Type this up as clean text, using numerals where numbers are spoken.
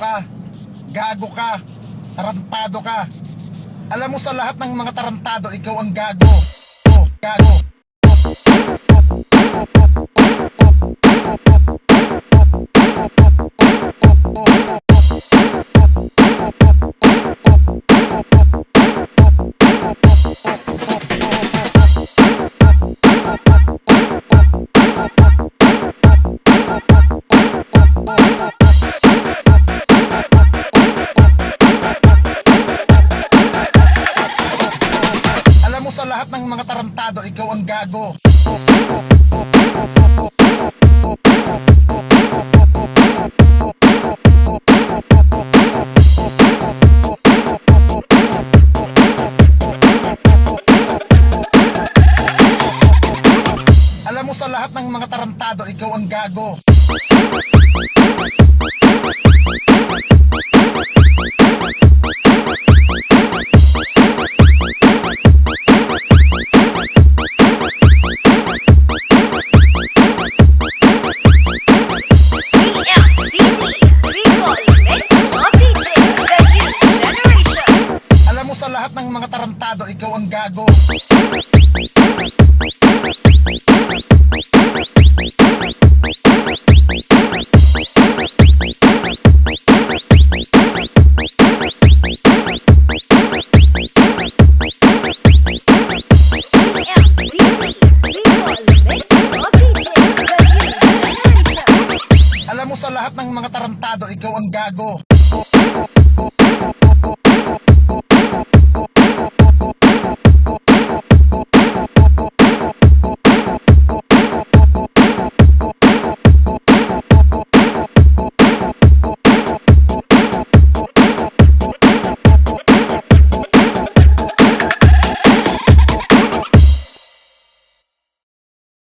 ka. Gago ka. Tarantado ka. Alam mo, sa lahat ng mga tarantado, ikaw ang gago. Oh, gago. Sa lahat ng mga tarantado, ikaw ang gago. Alam mo, sa lahat ng mga tarantado, ikaw ang gago. Sa lahat ng mga tarantado, ikaw ang gago. Alam mo, sa lahat ng mga tarantado, ikaw ang gago.